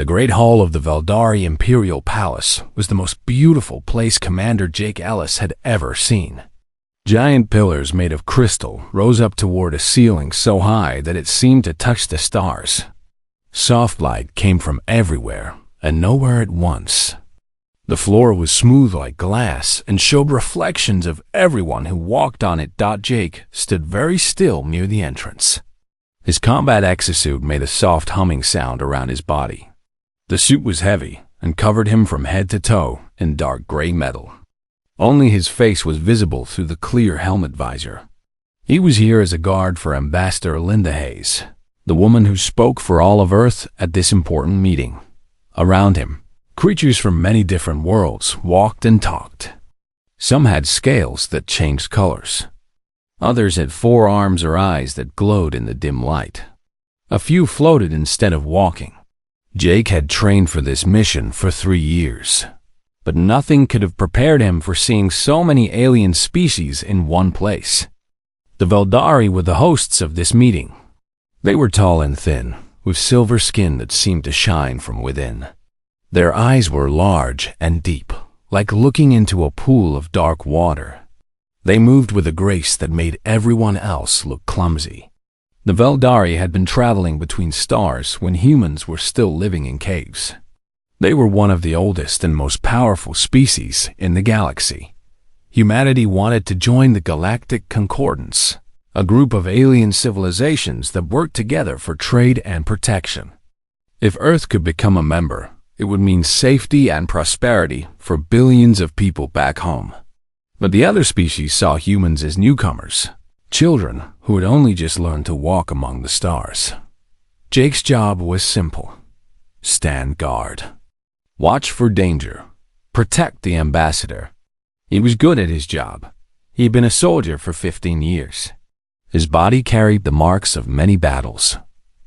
The Great Hall of the Veldari Imperial Palace was the most beautiful place Commander Jake Ellis had ever seen. Giant pillars made of crystal rose up toward a ceiling so high that it seemed to touch the stars. Soft light came from everywhere and nowhere at once. The floor was smooth like glass and showed reflections of everyone who walked on it. Jake stood very still near the entrance. His combat exosuit made a soft humming sound around his body. The suit was heavy and covered him from head to toe in dark gray metal. Only his face was visible through the clear helmet visor. He was here as a guard for Ambassador Linda Hayes, the woman who spoke for all of Earth at this important meeting. Around him, creatures from many different worlds walked and talked. Some had scales that changed colors. Others had 4 arms or eyes that glowed in the dim light. A few floated instead of walking. Jake had trained for this mission for 3 years, but nothing could have prepared him for seeing so many alien species in one place. The Veldari were the hosts of this meeting. They were tall and thin, with silver skin that seemed to shine from within. Their eyes were large and deep, like looking into a pool of dark water. They moved with a grace that made everyone else look clumsy. The Veldari had been traveling between stars when humans were still living in caves. They were one of the oldest and most powerful species in the galaxy. Humanity wanted to join the Galactic Concordance, a group of alien civilizations that worked together for trade and protection. If Earth could become a member, it would mean safety and prosperity for billions of people back home. But the other species saw humans as newcomers, children who had only just learned to walk among the stars. Jake's job was simple: stand guard. Watch for danger. Protect the ambassador. He was good at his job. He had been a soldier for 15 years. His body carried the marks of many battles,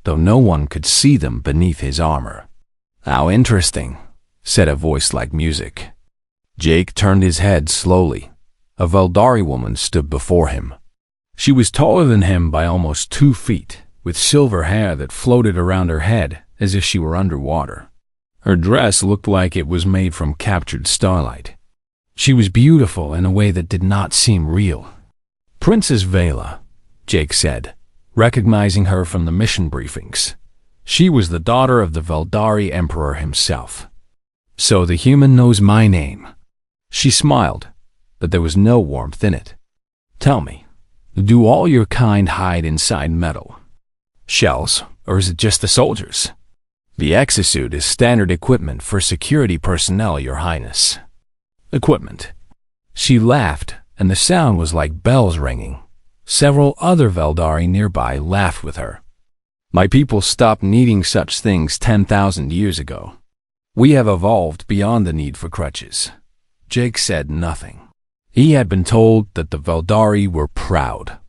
though no one could see them beneath his armor. "How interesting," said a voice like music. Jake turned his head slowly. A Veldari woman stood before him. She was taller than him by almost 2 feet, with silver hair that floated around her head as if she were underwater. Her dress looked like it was made from captured starlight. She was beautiful in a way that did not seem real. "Princess Vela," Jake said, recognizing her from the mission briefings. She was the daughter of the Veldari Emperor himself. "So the human knows my name." She smiled, but there was no warmth in it. "Tell me, do all your kind hide inside metal? Shells, or is it just the soldiers?" "The exosuit is standard equipment for security personnel, Your Highness." "Equipment." She laughed, and the sound was like bells ringing. Several other Veldari nearby laughed with her. "My people stopped needing such things 10,000 years ago. We have evolved beyond the need for crutches." Jake said nothing. He had been told that the Veldari were proud.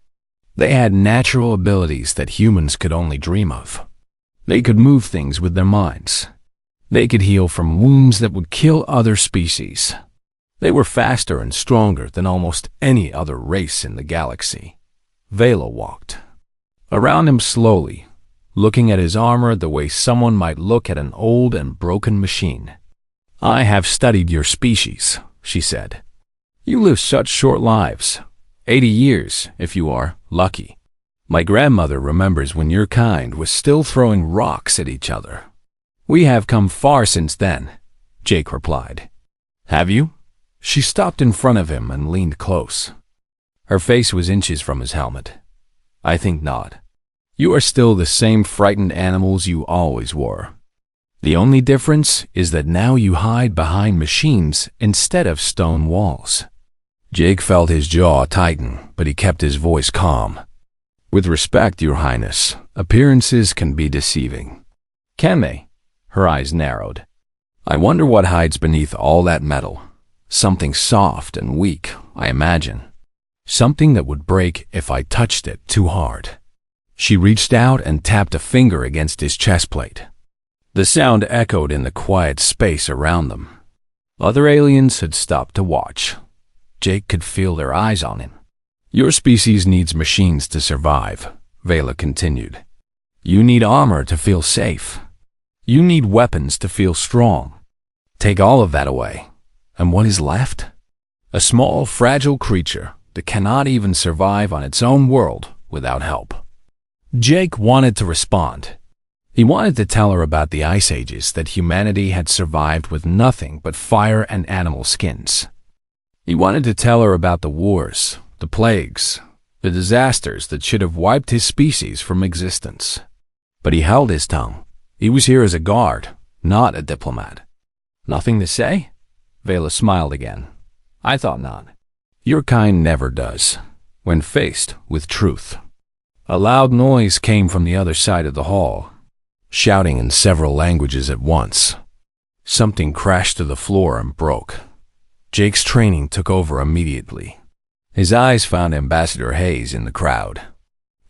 They had natural abilities that humans could only dream of. They could move things with their minds. They could heal from wounds that would kill other species. They were faster and stronger than almost any other race in the galaxy. Vela walked around him slowly, looking at his armor the way someone might look at an old and broken machine. "I have studied your species," she said. "You live such short lives, 80 years if you are lucky. My grandmother remembers when your kind was still throwing rocks at each other." "We have come far since then," Jake replied. "Have you?" She stopped in front of him and leaned close. Her face was inches from his helmet. "I think not. You are still the same frightened animals you always were. The only difference is that now you hide behind machines instead of stone walls." Jake felt his jaw tighten, but he kept his voice calm. "With respect, Your Highness, appearances can be deceiving." "Can they?" Her eyes narrowed. "I wonder what hides beneath all that metal. Something soft and weak, I imagine. Something that would break if I touched it too hard." She reached out and tapped a finger against his chest plate. The sound echoed in the quiet space around them. Other aliens had stopped to watch. Jake could feel their eyes on him. "Your species needs machines to survive," Vela continued. "You need armor to feel safe. You need weapons to feel strong. Take all of that away, and what is left? A small, fragile creature that cannot even survive on its own world without help. Jake wanted to respond. He wanted to tell her about the ice ages that humanity had survived with nothing but fire and animal skins. He wanted to tell her about the wars, the plagues, the disasters that should have wiped his species from existence. But he held his tongue. He was here as a guard, not a diplomat. Nothing to say? Vela smiled again. I thought not. Your kind never does, when faced with truth. A loud noise came from the other side of the hall, shouting in several languages at once. Something crashed to the floor and broke. Jake's training took over immediately. His eyes found Ambassador Hayes in the crowd.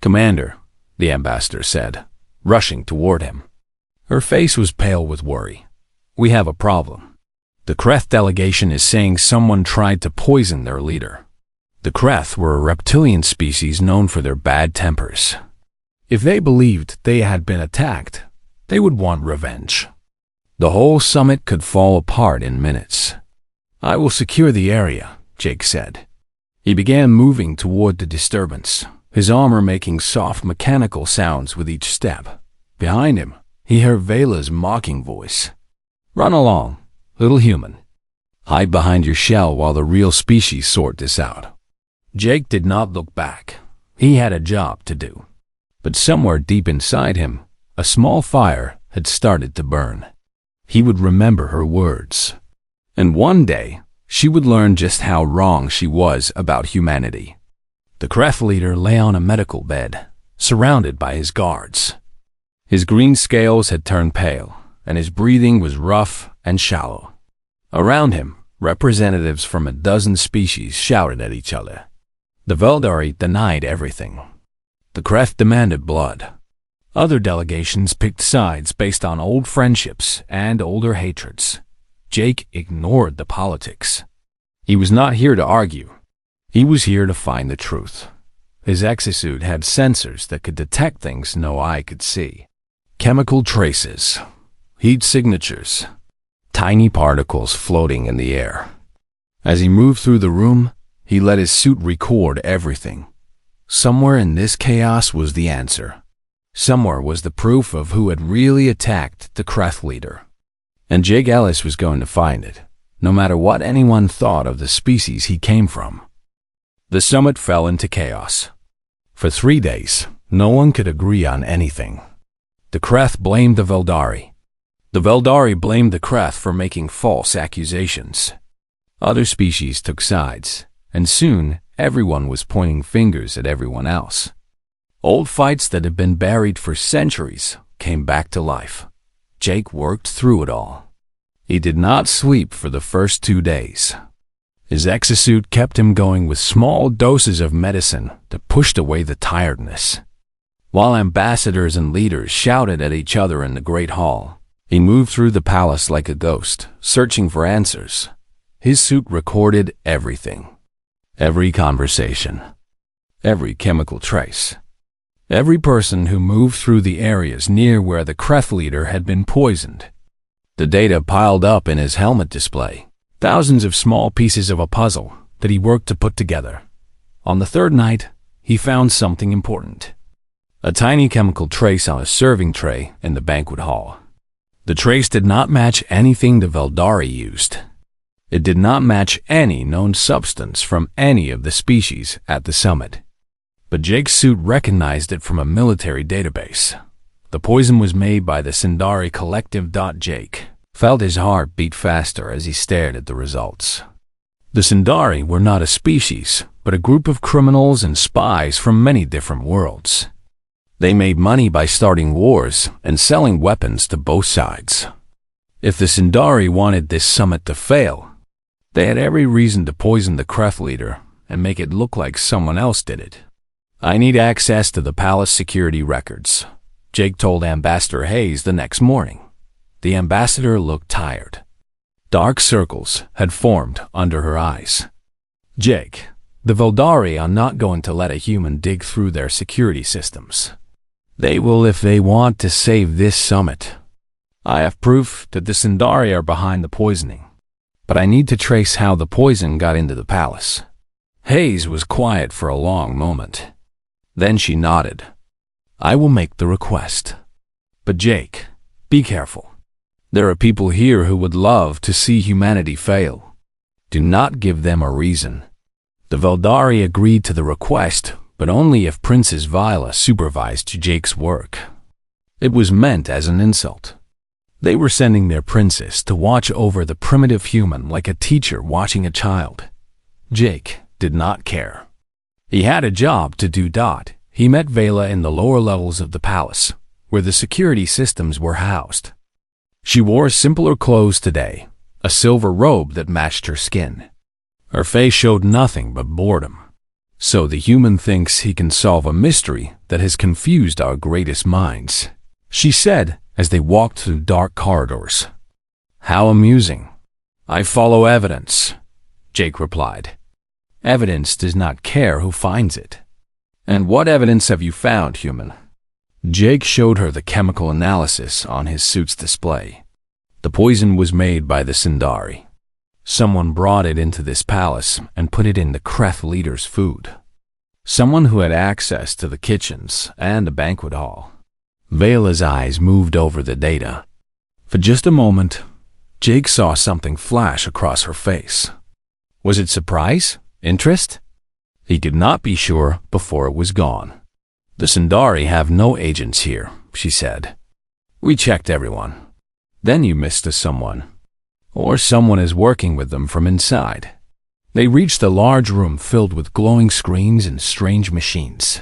Commander, the ambassador said, rushing toward him. Her face was pale with worry. We have a problem. The Kreth delegation is saying someone tried to poison their leader. The Kreth were a reptilian species known for their bad tempers. If they believed they had been attacked, they would want revenge. The whole summit could fall apart in minutes. I will secure the area, Jake said. He began moving toward the disturbance, his armor making soft mechanical sounds with each step. Behind him, he heard Vela's mocking voice. Run along, little human. Hide behind your shell while the real species sort this out. Jake did not look back. He had a job to do. But somewhere deep inside him, a small fire had started to burn. He would remember her words. And one day, she would learn just how wrong she was about humanity. The Kreth leader lay on a medical bed, surrounded by his guards. His green scales had turned pale, and his breathing was rough and shallow. Around him, representatives from a dozen species shouted at each other. The Veldari denied everything. The Kreth demanded blood. Other delegations picked sides based on old friendships and older hatreds. Jake ignored the politics. He was not here to argue. He was here to find the truth. His exosuit had sensors that could detect things no eye could see. Chemical traces, heat signatures, tiny particles floating in the air. As he moved through the room, he let his suit record everything. Somewhere in this chaos was the answer. Somewhere was the proof of who had really attacked the Kreth leader. And Jake Ellis was going to find it, no matter what anyone thought of the species he came from. The summit fell into chaos. For 3 days, no one could agree on anything. The Kreth blamed the Veldari. The Veldari blamed the Kreth for making false accusations. Other species took sides, and soon everyone was pointing fingers at everyone else. Old fights that had been buried for centuries came back to life. Jake worked through it all. He did not sleep for the first 2 days. His exosuit kept him going with small doses of medicine that pushed away the tiredness. While ambassadors and leaders shouted at each other in the Great Hall, he moved through the palace like a ghost, searching for answers. His suit recorded everything. Every conversation. Every chemical trace. Every person who moved through the areas near where the Kreth leader had been poisoned. The data piled up in his helmet display. Thousands of small pieces of a puzzle that he worked to put together. On the third night, he found something important. A tiny chemical trace on a serving tray in the banquet hall. The trace did not match anything the Veldari used. It did not match any known substance from any of the species at the summit. But Jake's suit recognized it from a military database. The poison was made by the Sindari Collective. Jake felt his heart beat faster as he stared at the results. The Sindari were not a species, but a group of criminals and spies from many different worlds. They made money by starting wars and selling weapons to both sides. If the Sindari wanted this summit to fail, they had every reason to poison the Kreth leader and make it look like someone else did it. I need access to the palace security records, Jake told Ambassador Hayes the next morning. The ambassador looked tired. Dark circles had formed under her eyes. Jake, the Veldari are not going to let a human dig through their security systems. They will if they want to save this summit. I have proof that the Sindari are behind the poisoning, but I need to trace how the poison got into the palace." Hayes was quiet for a long moment. Then she nodded. "I will make the request. But Jake, be careful. There are people here who would love to see humanity fail. Do not give them a reason." The Veldari agreed to the request, but only if Princess Viola supervised Jake's work. It was meant as an insult. They were sending their princess to watch over the primitive human like a teacher watching a child. Jake did not care. He had a job to do. He met Vela in the lower levels of the palace, where the security systems were housed. She wore simpler clothes today, a silver robe that matched her skin. Her face showed nothing but boredom. "So the human thinks he can solve a mystery that has confused our greatest minds," she said as they walked through dark corridors. "How amusing." "I follow evidence," Jake replied. "Evidence does not care who finds it." "And what evidence have you found, human?" Jake showed her the chemical analysis on his suit's display. The poison was made by the Sindari. Someone brought it into this palace and put it in the Kreth leader's food. Someone who had access to the kitchens and the banquet hall. Vela's eyes moved over the data. For just a moment, Jake saw something flash across her face. Was it surprise? Interest? He could not be sure before it was gone. "The Sindari have no agents here," she said. "We checked everyone. Then you missed someone. Or someone is working with them from inside." They reached a large room filled with glowing screens and strange machines.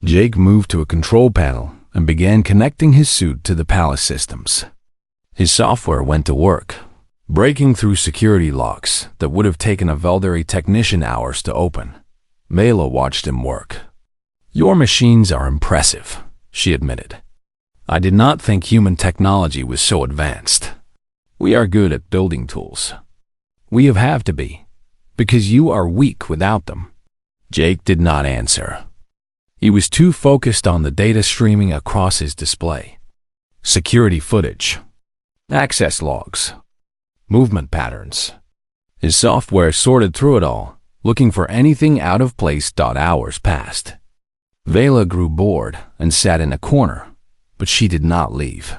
Jake moved to a control panel and began connecting his suit to the palace systems. His software went to work, breaking through security locks that would have taken a Veldari technician hours to open. Vela watched him work. "Your machines are impressive," she admitted. "I did not think human technology was so advanced. We are good at building tools. We have to be, because you are weak without them." Jake did not answer. He was too focused on the data streaming across his display. Security footage, access logs, movement patterns. His software sorted through it all, looking for anything out of place. Hours passed. Vela grew bored and sat in a corner, but she did not leave.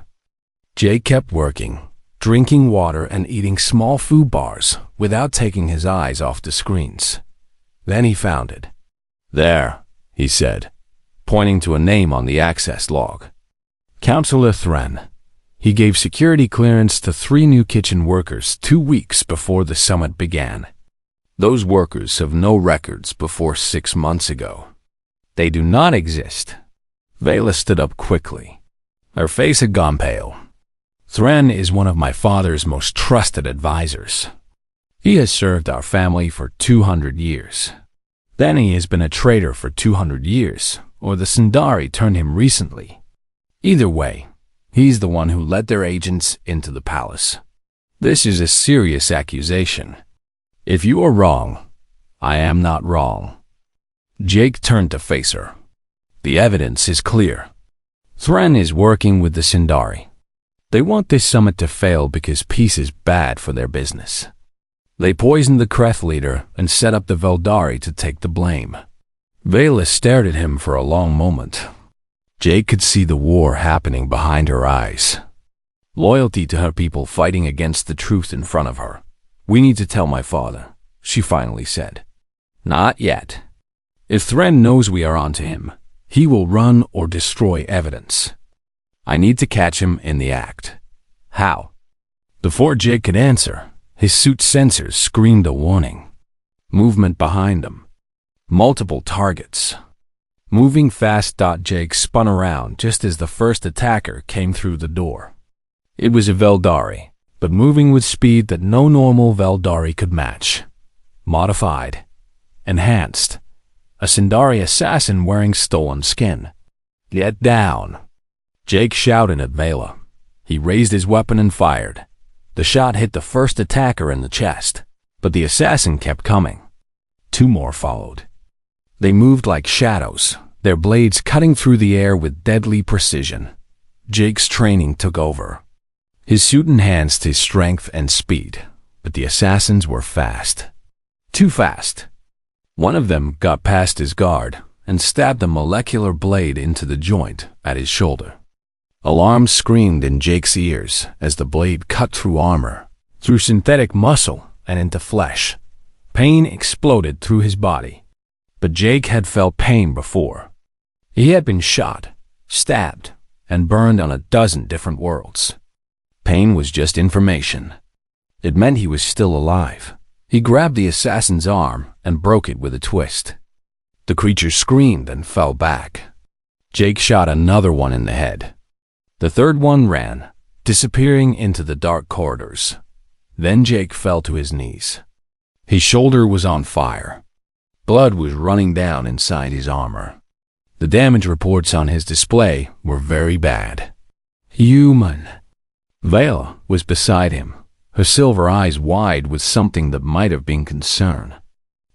Jake kept working, drinking water and eating small food bars without taking his eyes off the screens. Then he found it. "There," he said, pointing to a name on the access log. "Counselor Thren." He gave security clearance to 3 new kitchen workers 2 weeks before the summit began. Those workers have no records before 6 months ago. They do not exist. Vela stood up quickly. Her face had gone pale. "Thren is one of my father's most trusted advisors. He has served our family for 200 years. Then he has been a traitor for 200 years, or the Sindari turned him recently. Either way, he's the one who led their agents into the palace. This is a serious accusation. If you are wrong, I am not wrong." Jake turned to face her. "The evidence is clear. Thren is working with the Sindari. They want this summit to fail because peace is bad for their business. They poisoned the Kreth leader and set up the Veldari to take the blame." Vela stared at him for a long moment. Jake could see the war happening behind her eyes. Loyalty to her people fighting against the truth in front of her. "We need to tell my father," she finally said. "Not yet. If Thren knows we are onto him, he will run or destroy evidence. I need to catch him in the act." "How?" Before Jake could answer, his suit's sensors screamed a warning. Movement behind him. Multiple targets. Moving fast. Jake spun around just as the first attacker came through the door. It was a Veldari, but moving with speed that no normal Veldari could match. Modified. Enhanced. A Sindari assassin wearing stolen skin. "Get down!" Jake shouted at Vela. He raised his weapon and fired. The shot hit the first attacker in the chest, but the assassin kept coming. 2 more followed. They moved like shadows, their blades cutting through the air with deadly precision. Jake's training took over. His suit enhanced his strength and speed, but the assassins were fast. Too fast. One of them got past his guard and stabbed a molecular blade into the joint at his shoulder. Alarm screamed in Jake's ears as the blade cut through armor, through synthetic muscle, and into flesh. Pain exploded through his body. But Jake had felt pain before. He had been shot, stabbed, and burned on a dozen different worlds. Pain was just information. It meant he was still alive. He grabbed the assassin's arm and broke it with a twist. The creature screamed and fell back. Jake shot another one in the head. The third one ran, disappearing into the dark corridors. Then Jake fell to his knees. His shoulder was on fire. Blood was running down inside his armor. The damage reports on his display were very bad. Human. Vela was beside him, her silver eyes wide with something that might have been concern.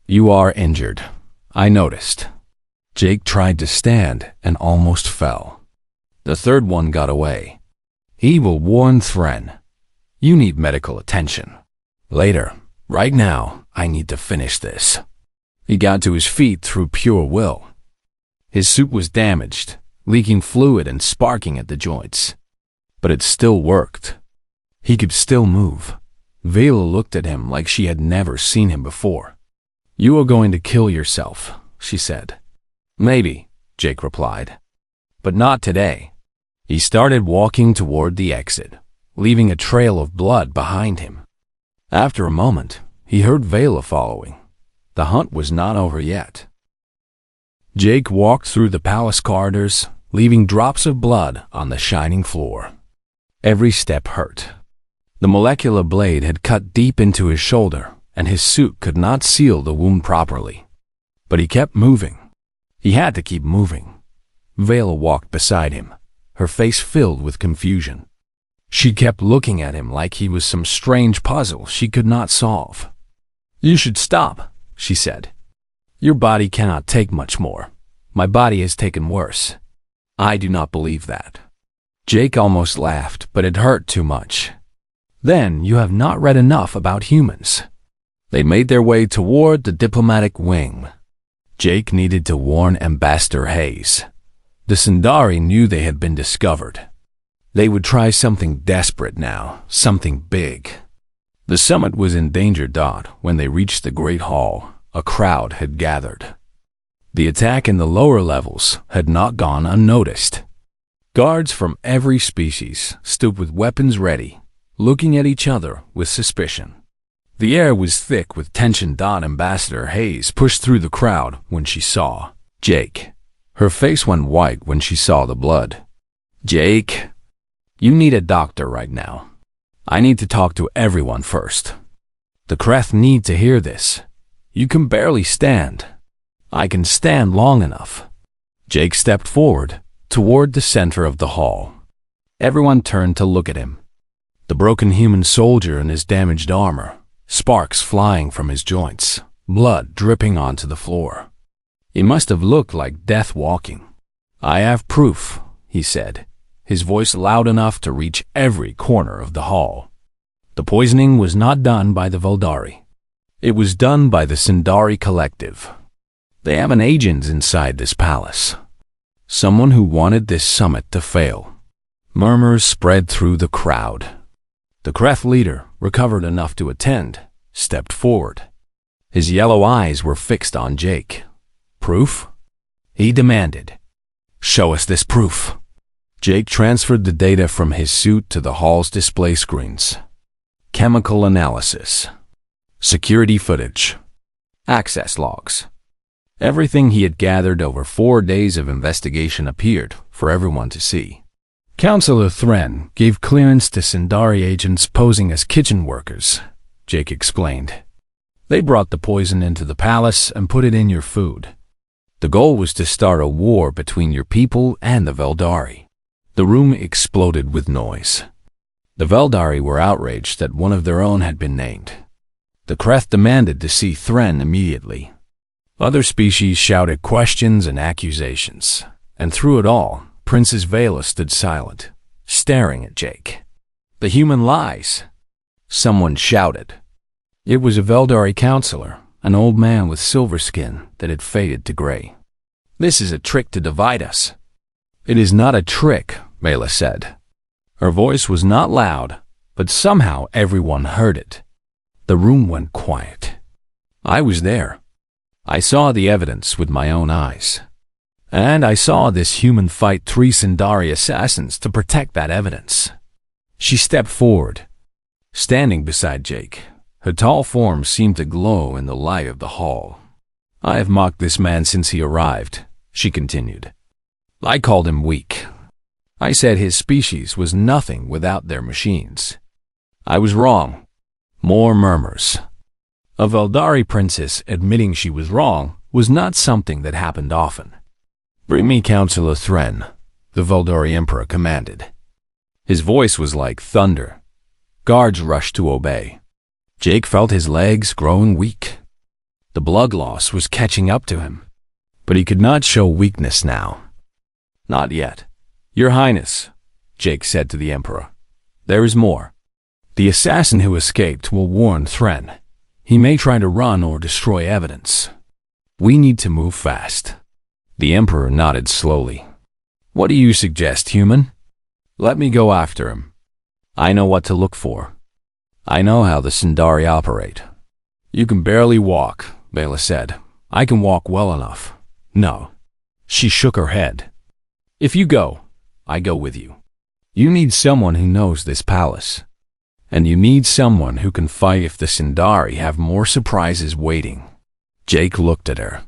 You are injured, I noticed. Jake tried to stand and almost fell. The third one got away. He will warn Thren. You need medical attention. Later. Right now, I need to finish this. He got to his feet through pure will. His suit was damaged, leaking fluid and sparking at the joints. But it still worked. He could still move. Vela looked at him like she had never seen him before. You are going to kill yourself, she said. Maybe, Jake replied. But not today. He started walking toward the exit, leaving a trail of blood behind him. After a moment, he heard Vela following. The hunt was not over yet. Jake walked through the palace corridors, leaving drops of blood on the shining floor. Every step hurt. The molecular blade had cut deep into his shoulder, and his suit could not seal the wound properly. But he kept moving. He had to keep moving. Vela walked beside him, her face filled with confusion. She kept looking at him like he was some strange puzzle she could not solve. You should stop, she said. Your body cannot take much more. My body has taken worse. I do not believe that. Jake almost laughed, but it hurt too much. Then you have not read enough about humans. They made their way toward the diplomatic wing. Jake needed to warn Ambassador Hayes. The Sindari knew they had been discovered. They would try something desperate now, something big. The summit was in danger. When they reached the Great Hall, a crowd had gathered. The attack in the lower levels had not gone unnoticed. Guards from every species stood with weapons ready, looking at each other with suspicion. The air was thick with tension. Ambassador Hayes pushed through the crowd when she saw Jake. Her face went white when she saw the blood. Jake, you need a doctor right now. I need to talk to everyone first. The Kreth need to hear this. You can barely stand. I can stand long enough. Jake stepped forward, toward the center of the hall. Everyone turned to look at him. The broken human soldier in his damaged armor, sparks flying from his joints, blood dripping onto the floor. He must have looked like death walking. I have proof, he said, his voice loud enough to reach every corner of the hall. The poisoning was not done by the Veldari. It was done by the Sindari Collective. They have an agent inside this palace. Someone who wanted this summit to fail. Murmurs spread through the crowd. The Kreth leader, recovered enough to attend, stepped forward. His yellow eyes were fixed on Jake. Proof? He demanded. Show us this proof. Jake transferred the data from his suit to the hall's display screens. Chemical analysis. Security footage. Access logs. Everything he had gathered over 4 days of investigation appeared for everyone to see. Counselor Thren gave clearance to Sindari agents posing as kitchen workers, Jake explained. They brought the poison into the palace and put it in your food. The goal was to start a war between your people and the Veldari. The room exploded with noise. The Veldari were outraged that one of their own had been named. The Kreth demanded to see Thren immediately. Other species shouted questions and accusations, and through it all, Princess Vela stood silent, staring at Jake. The human lies, someone shouted. It was a Veldari counselor, an old man with silver skin that had faded to gray. This is a trick to divide us. It is not a trick, Vela said. Her voice was not loud, but somehow everyone heard it. The room went quiet. I was there. I saw the evidence with my own eyes. And I saw this human fight 3 Sindari assassins to protect that evidence. She stepped forward, standing beside Jake. Her tall form seemed to glow in the light of the hall. I have mocked this man since he arrived, she continued. I called him weak. I said his species was nothing without their machines. I was wrong. More murmurs. A Veldari princess admitting she was wrong was not something that happened often. Bring me Counselor Thren, the Veldari Emperor commanded. His voice was like thunder. Guards rushed to obey. Jake felt his legs growing weak. The blood loss was catching up to him, but he could not show weakness now. Not yet. Your Highness, Jake said to the Emperor. There is more. The assassin who escaped will warn Thren. He may try to run or destroy evidence. We need to move fast. The Emperor nodded slowly. What do you suggest, human? Let me go after him. I know what to look for. I know how the Sindari operate. You can barely walk, Vela said. I can walk well enough. No. She shook her head. If you go, I go with you. You need someone who knows this palace. And you need someone who can fight if the Sindari have more surprises waiting. Jake looked at her.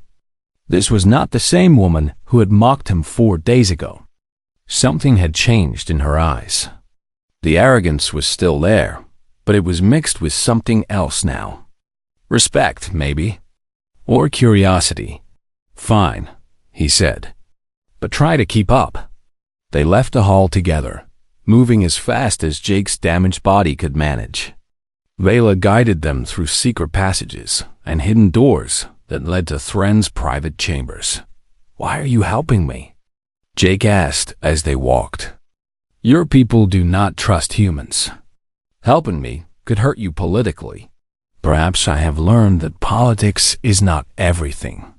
This was not the same woman who had mocked him 4 days ago. Something had changed in her eyes. The arrogance was still there, but it was mixed with something else now. Respect, maybe. Or curiosity. Fine, he said. But try to keep up. They left the hall together, moving as fast as Jake's damaged body could manage. Vela guided them through secret passages and hidden doors that led to Thren's private chambers. Why are you helping me? Jake asked as they walked. Your people do not trust humans. Helping me could hurt you politically. Perhaps I have learned that politics is not everything.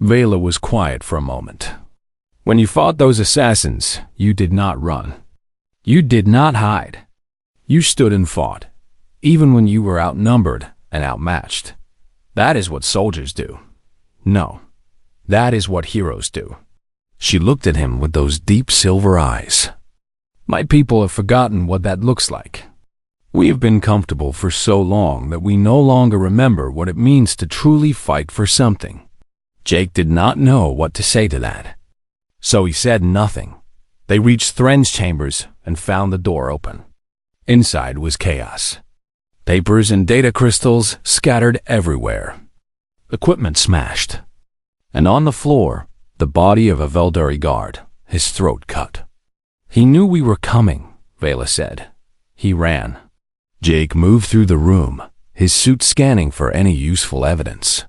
Vela was quiet for a moment. When you fought those assassins, you did not run. You did not hide. You stood and fought, even when you were outnumbered and outmatched. That is what soldiers do. No, that is what heroes do. She looked at him with those deep silver eyes. My people have forgotten what that looks like. We have been comfortable for so long that we no longer remember what it means to truly fight for something. Jake did not know what to say to that. So he said nothing. They reached Thren's chambers and found the door open. Inside was chaos. Papers and data crystals scattered everywhere. Equipment smashed. And on the floor, the body of a Veldari guard, his throat cut. He knew we were coming, Vela said. He ran. Jake moved through the room, his suit scanning for any useful evidence.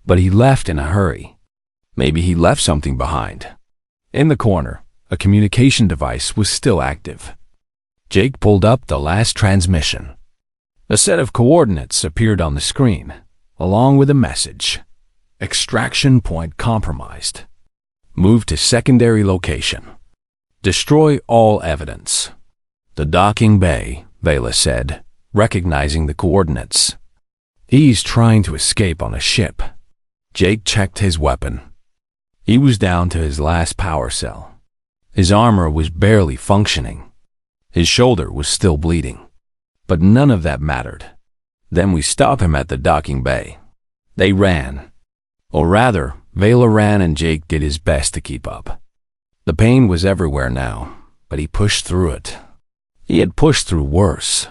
But he left in a hurry. Maybe he left something behind. In the corner, a communication device was still active. Jake pulled up the last transmission. A set of coordinates appeared on the screen, along with a message. Extraction point compromised. Move to secondary location. Destroy all evidence. The docking bay, Vela said, recognizing the coordinates. He's trying to escape on a ship. Jake checked his weapon. He was down to his last power cell. His armor was barely functioning. His shoulder was still bleeding. But none of that mattered. Then we stopped him at the docking bay. They ran. Or rather, Vela ran and Jake did his best to keep up. The pain was everywhere now, but he pushed through it. He had pushed through worse.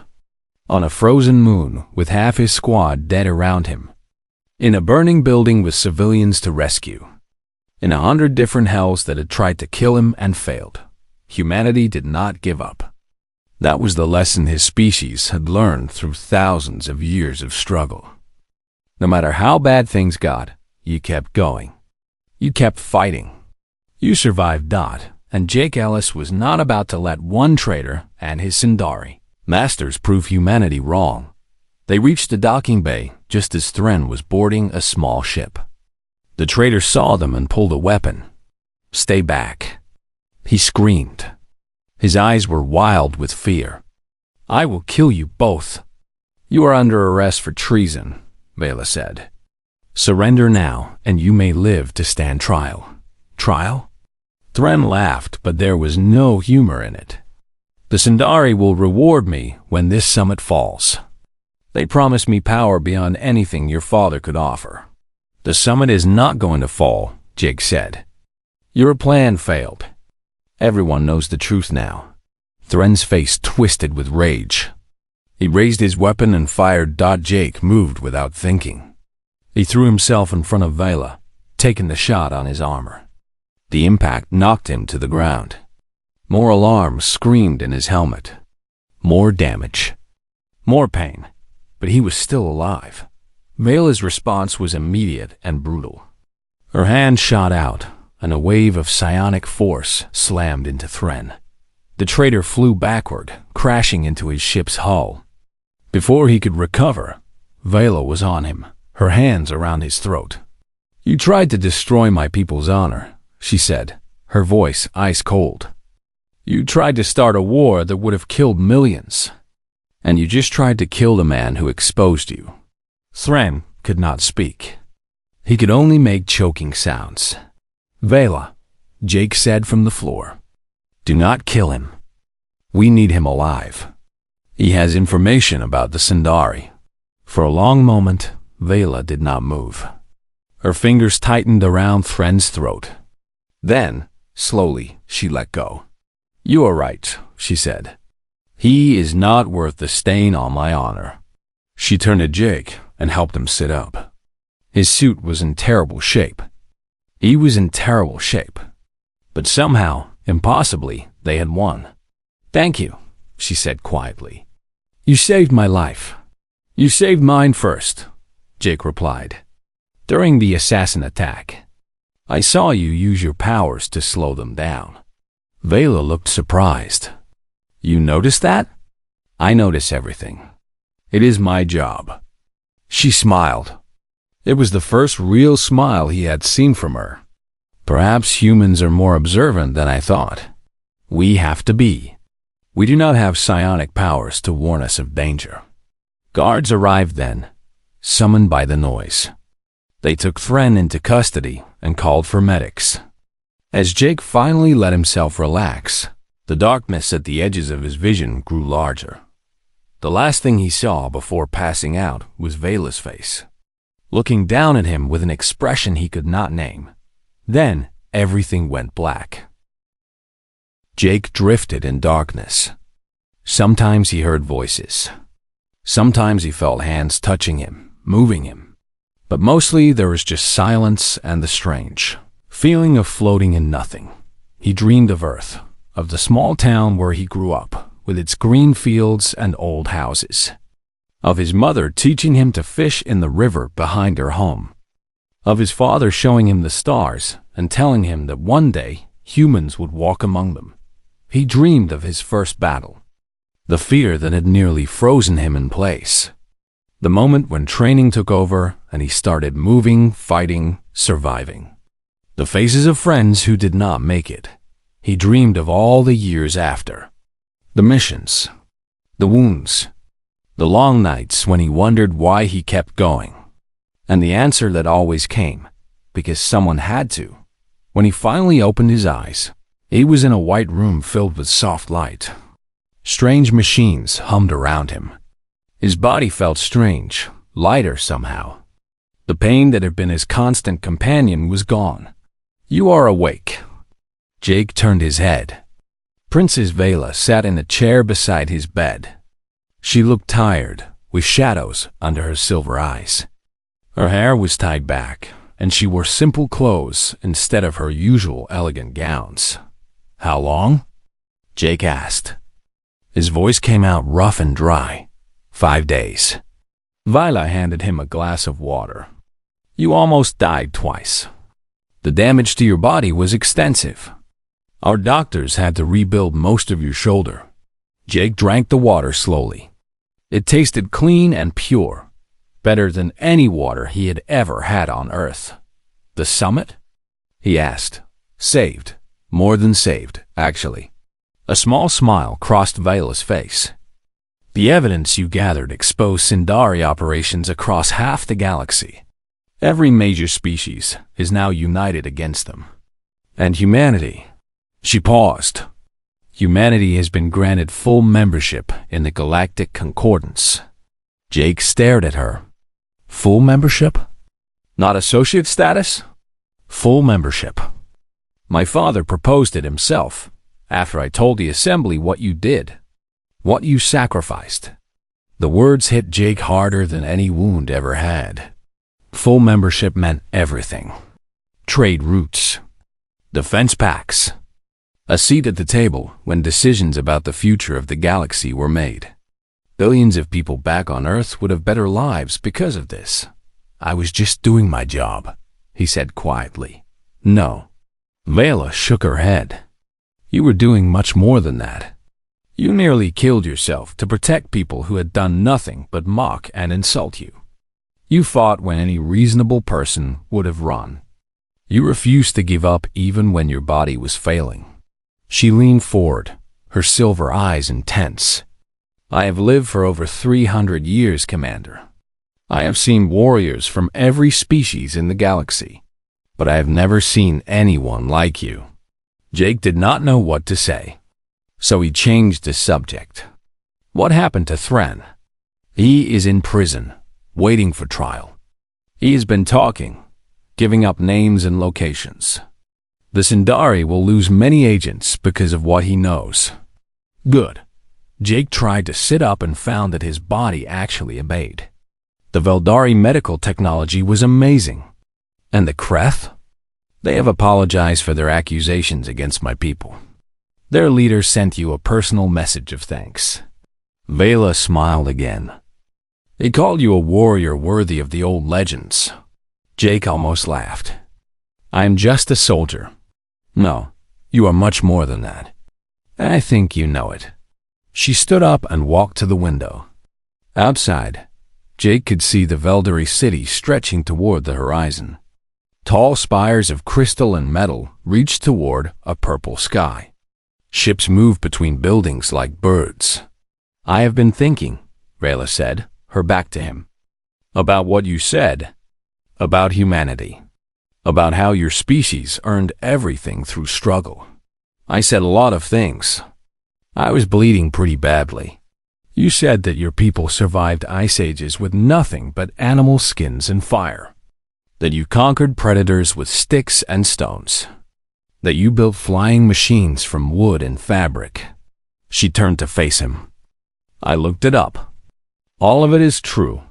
On a frozen moon with half his squad dead around him. In a burning building with civilians to rescue. In 100 different hells that had tried to kill him and failed. Humanity did not give up. That was the lesson his species had learned through thousands of years of struggle. No matter how bad things got, you kept going. You kept fighting. You survived Dot, and Jake Ellis was not about to let one traitor and his Sindari Masters prove humanity wrong. They reached the docking bay just as Thren was boarding a small ship. The traitor saw them and pulled a weapon. "Stay back," he screamed. His eyes were wild with fear. "I will kill you both." "You are under arrest for treason," Vela said. "Surrender now, and you may live to stand trial." "Trial?" Thren laughed, but there was no humor in it. "The Sundari will reward me when this summit falls. They promised me power beyond anything your father could offer." "The summit is not going to fall," Jake said. "Your plan failed. Everyone knows the truth now." Thren's face twisted with rage. He raised his weapon and fired. Jake moved without thinking. He threw himself in front of Vela, taking the shot on his armor. The impact knocked him to the ground. More alarms screamed in his helmet. More damage. More pain. But he was still alive. Vela's response was immediate and brutal. Her hand shot out, and a wave of psionic force slammed into Thren. The traitor flew backward, crashing into his ship's hull. Before he could recover, Vela was on him, her hands around his throat. "You tried to destroy my people's honor," she said, her voice ice cold. "You tried to start a war that would have killed millions. And you just tried to kill the man who exposed you." Thren could not speak. He could only make choking sounds. "Vela," Jake said from the floor, "do not kill him. We need him alive. He has information about the Sundari." For a long moment, Vela did not move. Her fingers tightened around Thren's throat. Then, slowly, she let go. "You are right," she said. "He is not worth the stain on my honor." She turned to Jake and helped him sit up. His suit was in terrible shape. He was in terrible shape. But somehow, impossibly, they had won. "Thank you," she said quietly. "You saved my life." "You saved mine first," Jake replied. "During the assassin attack, I saw you use your powers to slow them down." Vela looked surprised. "You noticed that?" "I notice everything. It is my job." She smiled. It was the first real smile he had seen from her. "Perhaps humans are more observant than I thought. We have to be. We do not have psionic powers to warn us of danger." Guards arrived then, summoned by the noise. They took Thren into custody and called for medics. As Jake finally let himself relax, the darkness at the edges of his vision grew larger. The last thing he saw before passing out was Vela's face, looking down at him with an expression he could not name. Then everything went black. Jake drifted in darkness. Sometimes he heard voices. Sometimes he felt hands touching him, moving him. But mostly there was just silence and the strange feeling of floating in nothing. He dreamed of Earth, of the small town where he grew up, with its green fields and old houses. Of his mother teaching him to fish in the river behind her home. Of his father showing him the stars and telling him that one day humans would walk among them. He dreamed of his first battle. The fear that had nearly frozen him in place. The moment when training took over and he started moving, fighting, surviving. The faces of friends who did not make it. He dreamed of all the years after. The missions. The wounds. The long nights when he wondered why he kept going. And the answer that always came, because someone had to. When he finally opened his eyes, he was in a white room filled with soft light. Strange machines hummed around him. His body felt strange, lighter somehow. The pain that had been his constant companion was gone. "You are awake." Jake turned his head. Princess Vela sat in a chair beside his bed. She looked tired, with shadows under her silver eyes. Her hair was tied back, and she wore simple clothes instead of her usual elegant gowns. "How long?" Jake asked. His voice came out rough and dry. 5 days. Vela handed him a glass of water. "You almost died twice. The damage to your body was extensive. Our doctors had to rebuild most of your shoulder." Jake drank the water slowly. It tasted clean and pure, better than any water he had ever had on Earth. The summit? He asked. Saved. More than saved, actually. A small smile crossed Vela's face. The evidence you gathered exposed Sindari operations across half the galaxy. Every major species is now united against them. And humanity. She paused. Humanity has been granted full membership in the Galactic Concordance. Jake stared at her. Full membership? Not associate status? Full membership. My father proposed it himself, after I told the assembly what you did, what you sacrificed. The words hit Jake harder than any wound ever had. Full membership meant everything. Trade routes. Defense packs. A seat at the table when decisions about the future of the galaxy were made. Billions of people back on Earth would have better lives because of this. I was just doing my job, he said quietly. No. Vela shook her head. You were doing much more than that. You nearly killed yourself to protect people who had done nothing but mock and insult you. You fought when any reasonable person would have run. You refused to give up even when your body was failing. She leaned forward, her silver eyes intense. I have lived for over 300 years, Commander. I have seen warriors from every species in the galaxy, but I have never seen anyone like you. Jake did not know what to say, so he changed the subject. What happened to Thren? He is in prison, waiting for trial. He has been talking, giving up names and locations. The Sindari will lose many agents because of what he knows. Good. Jake tried to sit up and found that his body actually obeyed. The Veldari medical technology was amazing. And the Kreth? They have apologized for their accusations against my people. Their leader sent you a personal message of thanks. Vela smiled again. He called you a warrior worthy of the old legends. Jake almost laughed. I am just a soldier. No, you are much more than that. I think you know it. She stood up and walked to the window. Outside, Jake could see the Veldari city stretching toward the horizon. Tall spires of crystal and metal reached toward a purple sky. Ships moved between buildings like birds. I have been thinking, Rayla said, her back to him. About what you said. About humanity. About how your species earned everything through struggle. I said a lot of things. I was bleeding pretty badly. You said that your people survived ice ages with nothing but animal skins and fire. That you conquered predators with sticks and stones. That you built flying machines from wood and fabric. She turned to face him. I looked it up. All of it is true.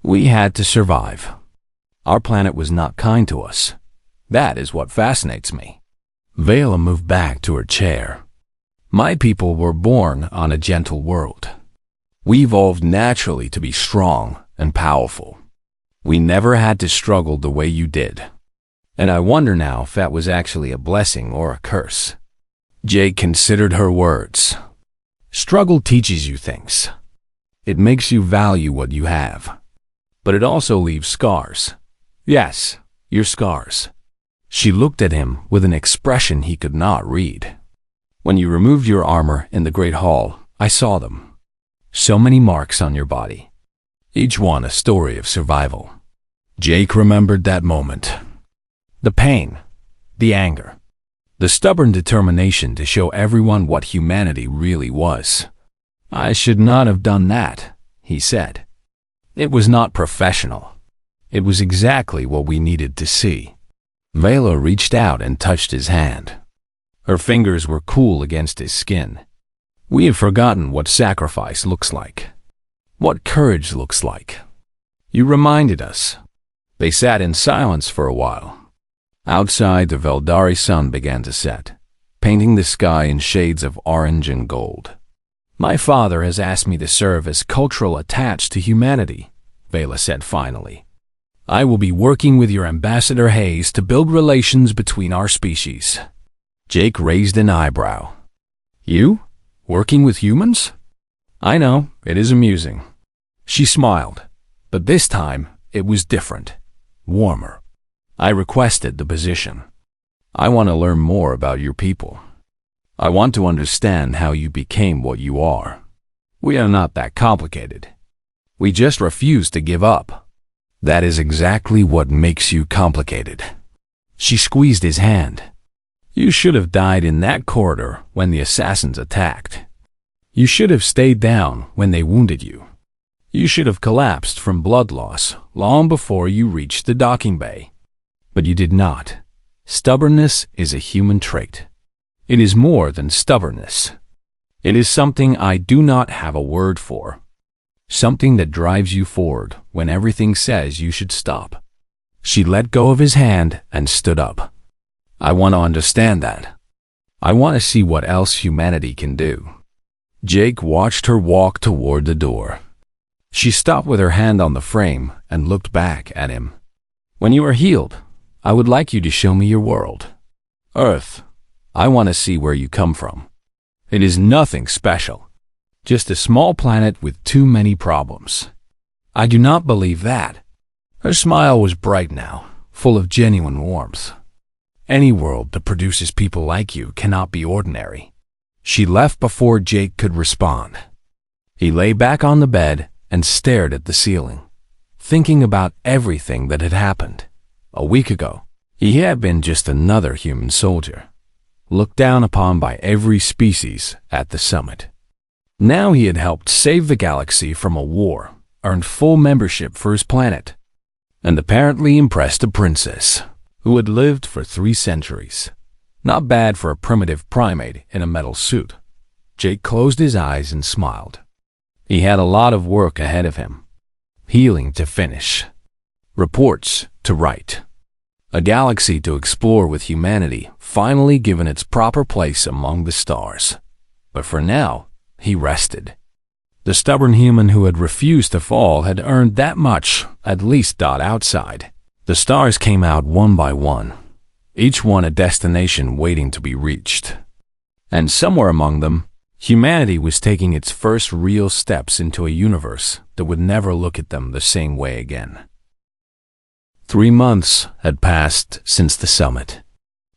We had to survive. Our planet was not kind to us. That is what fascinates me. Vela moved back to her chair. My people were born on a gentle world. We evolved naturally to be strong and powerful. We never had to struggle the way you did. And I wonder now if that was actually a blessing or a curse. Jake considered her words. Struggle teaches you things. It makes you value what you have. But it also leaves scars. Yes, your scars. She looked at him with an expression he could not read. When you removed your armor in the Great Hall, I saw them. So many marks on your body. Each one a story of survival. Jake remembered that moment. The pain, the anger, the stubborn determination to show everyone what humanity really was. I should not have done that, he said. It was not professional. It was exactly what we needed to see. Vela reached out and touched his hand. Her fingers were cool against his skin. We have forgotten what sacrifice looks like. What courage looks like. You reminded us. They sat in silence for a while. Outside, the Veldari sun began to set, painting the sky in shades of orange and gold. My father has asked me to serve as cultural attached to humanity, Vela said finally. I will be working with your Ambassador Hayes to build relations between our species. Jake raised an eyebrow. You? Working with humans? I know, it is amusing. She smiled, but this time it was different, warmer. I requested the position. I want to learn more about your people. I want to understand how you became what you are. We are not that complicated. We just refuse to give up. That is exactly what makes you complicated. She squeezed his hand. You should have died in that corridor when the assassins attacked. You should have stayed down when they wounded you. You should have collapsed from blood loss long before you reached the docking bay. But you did not. Stubbornness is a human trait. It is more than stubbornness. It is something I do not have a word for. Something that drives you forward when everything says you should stop. She let go of his hand and stood up. I want to understand that. I want to see what else humanity can do. Jake watched her walk toward the door. She stopped with her hand on the frame and looked back at him. When you are healed, I would like you to show me your world. Earth. I want to see where you come from. It is nothing special. Just a small planet with too many problems. I do not believe that. Her smile was bright now, full of genuine warmth. Any world that produces people like you cannot be ordinary. She left before Jake could respond. He lay back on the bed and stared at the ceiling, thinking about everything that had happened. A week ago, he had been just another human soldier, looked down upon by every species at the summit. Now he had helped save the galaxy from a war, earned full membership for his planet, and apparently impressed a princess who had lived for 3 centuries. Not bad for a primitive primate in a metal suit. Jake closed his eyes and smiled. He had a lot of work ahead of him. Healing to finish. Reports to write. A galaxy to explore with humanity finally given its proper place among the stars. But for now, he rested. The stubborn human who had refused to fall had earned that much, at least. Outside, the stars came out one by one, each one a destination waiting to be reached. And somewhere among them, humanity was taking its first real steps into a universe that would never look at them the same way again. 3 months had passed since the summit.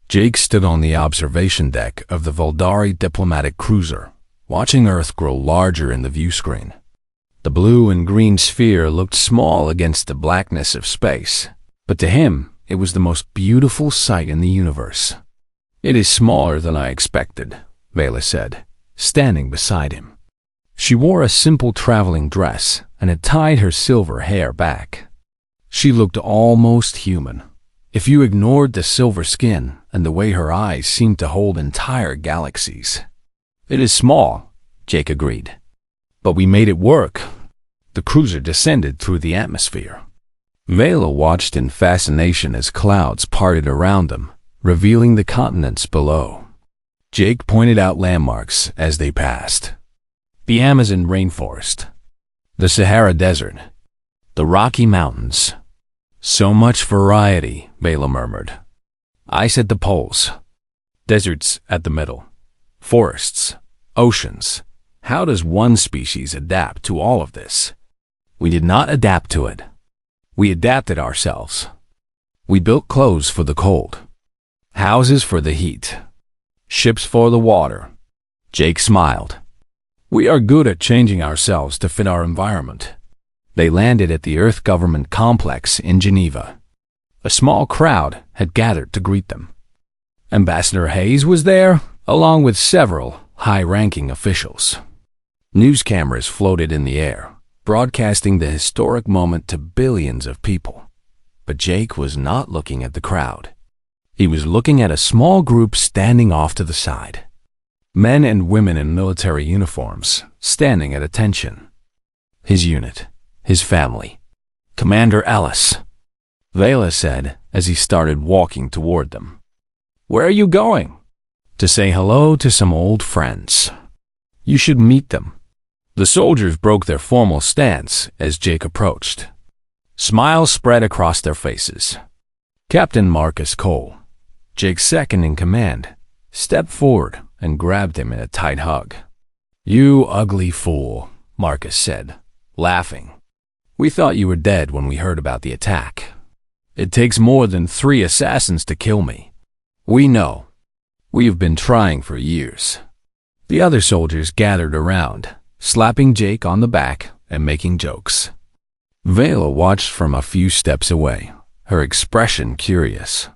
Jake stood on the observation deck of the Voldari diplomatic cruiser, watching Earth grow larger in the view screen. The blue and green sphere looked small against the blackness of space, but to him, it was the most beautiful sight in the universe. It is smaller than I expected, Vela said, standing beside him. She wore a simple traveling dress and had tied her silver hair back. She looked almost human, if you ignored the silver skin and the way her eyes seemed to hold entire galaxies. It is small, Jake agreed. But we made it work. The cruiser descended through the atmosphere. Vela watched in fascination as clouds parted around them, revealing the continents below. Jake pointed out landmarks as they passed. The Amazon rainforest, the Sahara Desert, the Rocky Mountains. So much variety, Vela murmured. Ice at the poles, deserts at the middle, forests, oceans. How does one species adapt to all of this? We did not adapt to it. We adapted ourselves. We built clothes for the cold, houses for the heat, ships for the water. Jake smiled. We are good at changing ourselves to fit our environment. They landed at the Earth Government Complex in Geneva. A small crowd had gathered to greet them. Ambassador Hayes was there, along with several high-ranking officials. News cameras floated in the air, broadcasting the historic moment to billions of people. But Jake was not looking at the crowd. He was looking at a small group standing off to the side. Men and women in military uniforms, standing at attention. His unit. His family. Commander Ellis, Vela said as he started walking toward them. Where are you going? To say hello to some old friends. You should meet them. The soldiers broke their formal stance as Jake approached. Smiles spread across their faces. Captain Marcus Cole, Jake's second in command, stepped forward and grabbed him in a tight hug. You ugly fool, Marcus said, laughing. "We thought you were dead when we heard about the attack. It takes more than 3 assassins to kill me. We know. We have been trying for years." The other soldiers gathered around, slapping Jake on the back and making jokes. Vela watched from a few steps away, her expression curious.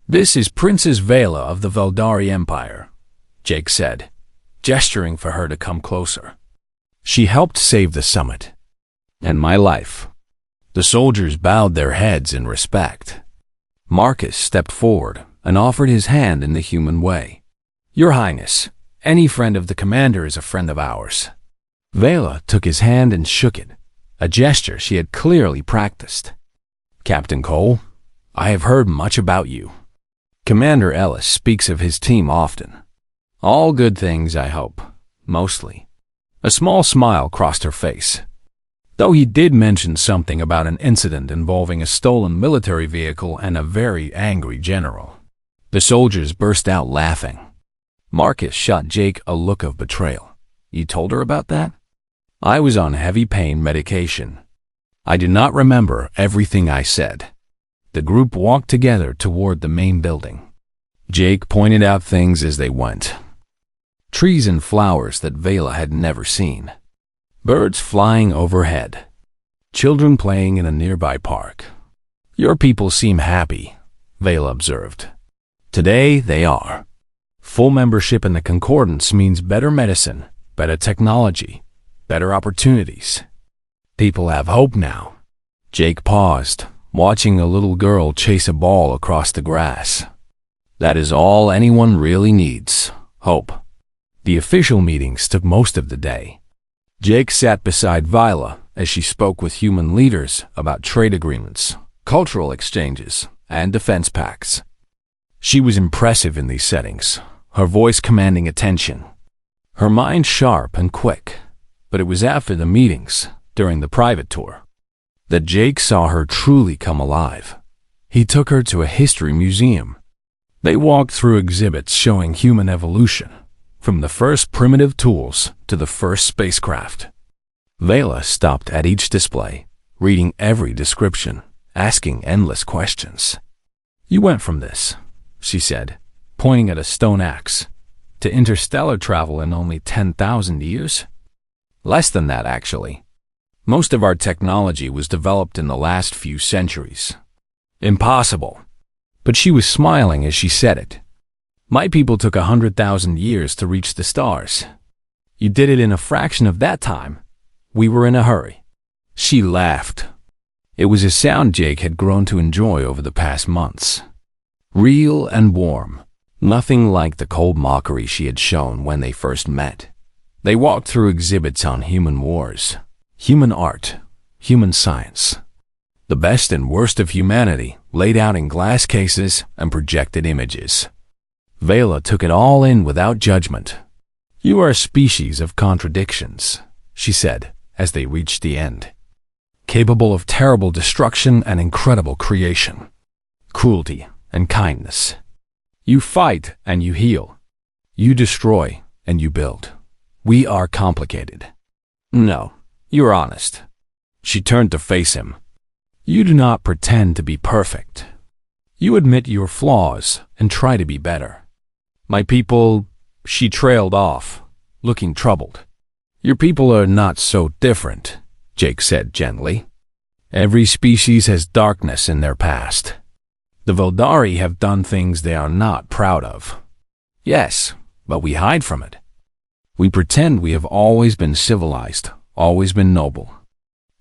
"This is Princess Vela of the Veldari Empire," Jake said, gesturing for her to come closer. "She helped save the summit. And my life." The soldiers bowed their heads in respect. Marcus stepped forward and offered his hand in the human way. "Your Highness, any friend of the commander is a friend of ours." Vela took his hand and shook it, a gesture she had clearly practiced. "Captain Cole, I have heard much about you. Commander Ellis speaks of his team often. All good things, I hope, mostly." A small smile crossed her face, though he did mention something about an incident involving a stolen military vehicle and a very angry general. The soldiers burst out laughing. Marcus shot Jake a look of betrayal. "You told her about that?" "I was on heavy pain medication. I do not remember everything I said." The group walked together toward the main building. Jake pointed out things as they went. Trees and flowers that Vela had never seen. Birds flying overhead. Children playing in a nearby park. "Your people seem happy," Vela observed. "Today they are. Full membership in the Concordance means better medicine, better technology, better opportunities. People have hope now." Jake paused, watching a little girl chase a ball across the grass. "That is all anyone really needs, hope." The official meetings took most of the day. Jake sat beside Vila as she spoke with human leaders about trade agreements, cultural exchanges, and defense pacts. She was impressive in these settings, her voice commanding attention, her mind sharp and quick. But it was after the meetings, during the private tour, that Jake saw her truly come alive. He took her to a history museum. They walked through exhibits showing human evolution, from the first primitive tools to the first spacecraft. Vela stopped at each display, reading every description, asking endless questions. "You went from this," she said, pointing at a stone axe, "to interstellar travel in only 10,000 years? Less than that, actually. Most of our technology was developed in the last few centuries." "Impossible." But she was smiling as she said it. "My people took 100,000 years to reach the stars. You did it in a fraction of that time. We were in a hurry." She laughed. It was a sound Jake had grown to enjoy over the past months. Real and warm. Nothing like the cold mockery she had shown when they first met. They walked through exhibits on human wars, human art, human science. The best and worst of humanity laid out in glass cases and projected images. Vela took it all in without judgment. "You are a species of contradictions," she said as they reached the end. "Capable of terrible destruction and incredible creation. Cruelty and kindness. You fight and you heal. You destroy and you build. We are complicated. No, you're honest." She turned to face him. "You do not pretend to be perfect. You admit your flaws and try to be better. My people," she trailed off, looking troubled. "Your people are not so different," Jake said gently. "Every species has darkness in their past. The Veldari have done things they are not proud of. Yes, but we hide from it. We pretend we have always been civilized, always been noble.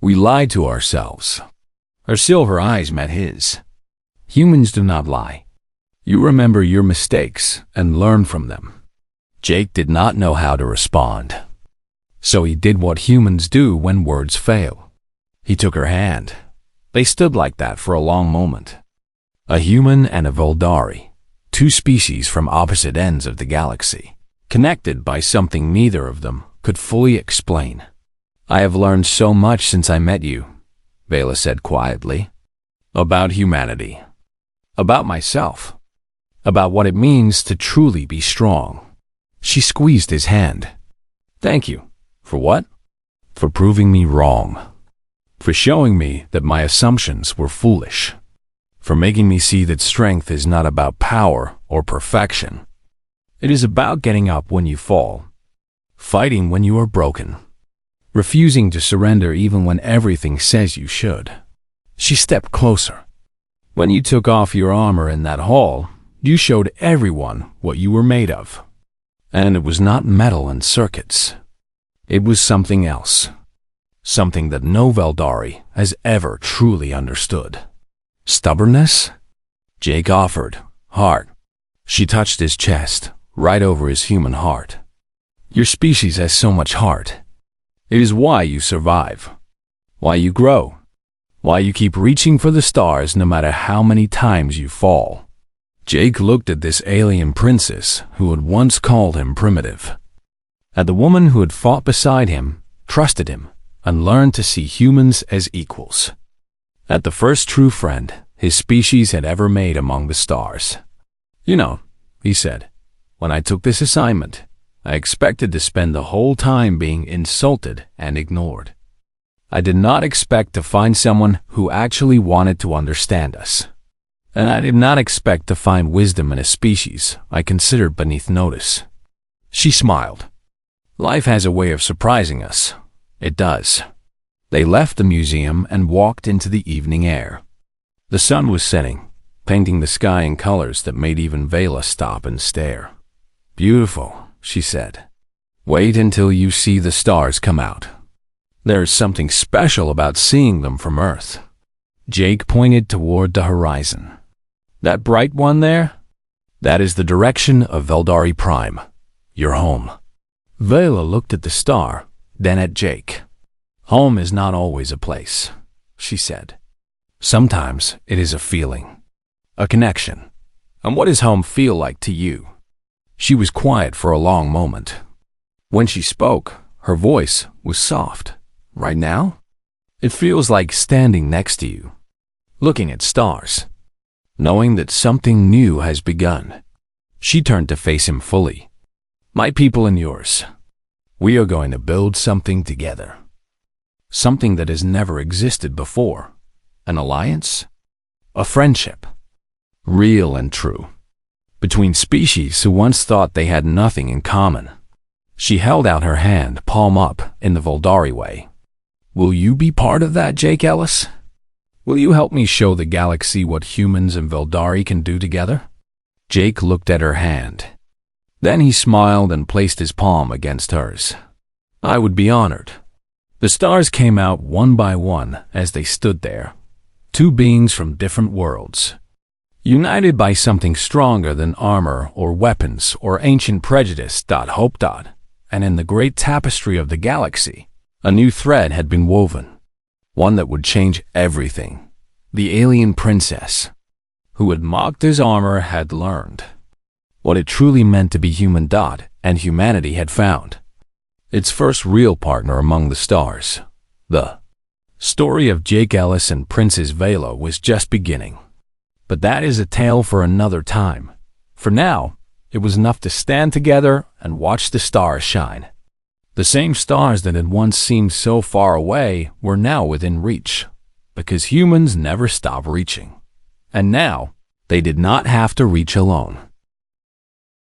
We lie to ourselves." Her silver eyes met his. "Humans do not lie. You remember your mistakes and learn from them." Jake did not know how to respond. So he did what humans do when words fail. He took her hand. They stood like that for a long moment. A human and a Veldari, two species from opposite ends of the galaxy, connected by something neither of them could fully explain. "I have learned so much since I met you," Vela said quietly. "About humanity. About myself. About what it means to truly be strong." She squeezed his hand. "Thank you. For what?" for proving me wrong, for showing me that my assumptions were foolish, for making me see that strength is not about power or perfection. It is about getting up when you fall, fighting when you are broken, refusing to surrender even when everything says you should. She stepped closer. When you took off your armor in that hall, you showed everyone what you were made of. And it was not metal and circuits. It was something else. Something that no Veldari has ever truly understood. Stubbornness? Jake offered. Heart. She touched his chest, right over his human heart. Your species has so much heart. It is why you survive. Why you grow. Why you keep reaching for the stars no matter how many times you fall. Jake looked at this alien princess who had once called him primitive. At the woman who had fought beside him, trusted him, and learned to see humans as equals. At the first true friend his species had ever made among the stars. You know, he said, when I took this assignment, I expected to spend the whole time being insulted and ignored. I did not expect to find someone who actually wanted to understand us. And I did not expect to find wisdom in a species I considered beneath notice. She smiled. Life has a way of surprising us. It does. They left the museum and walked into the evening air. The sun was setting, painting the sky in colors that made even Vela stop and stare. Beautiful, she said. Wait until you see the stars come out. There is something special about seeing them from Earth. Jake pointed toward the horizon. That bright one there? That is the direction of Veldari Prime, your home. Vela looked at the star, then at Jake. Home is not always a place, she said. Sometimes it is a feeling, a connection. And what does home feel like to you? She was quiet for a long moment. When she spoke, her voice was soft. Right now? It feels like standing next to you, looking at stars, knowing that something new has begun. She turned to face him fully. My people and yours, we are going to build something together. Something that has never existed before. An alliance? A friendship. Real and true. Between species who once thought they had nothing in common. She held out her hand, palm up, in the Veldari way. Will you be part of that, Jake Ellis? Will you help me show the galaxy what humans and Veldari can do together? Jake looked at her hand. Then he smiled and placed his palm against hers. I would be honored. The stars came out one by one as they stood there. Two beings from different worlds. United by something stronger than armor or weapons or ancient prejudice. Hope. And in the great tapestry of the galaxy, a new thread had been woven, one that would change everything. The alien princess, who had mocked his armor, had learned what it truly meant to be human. And humanity had found its first real partner among the stars. The story of Jake Ellis and Princess Vela was just beginning. But that is a tale for another time. For now, it was enough to stand together and watch the stars shine. The same stars that had once seemed so far away were now within reach, because humans never stop reaching. And now, they did not have to reach alone.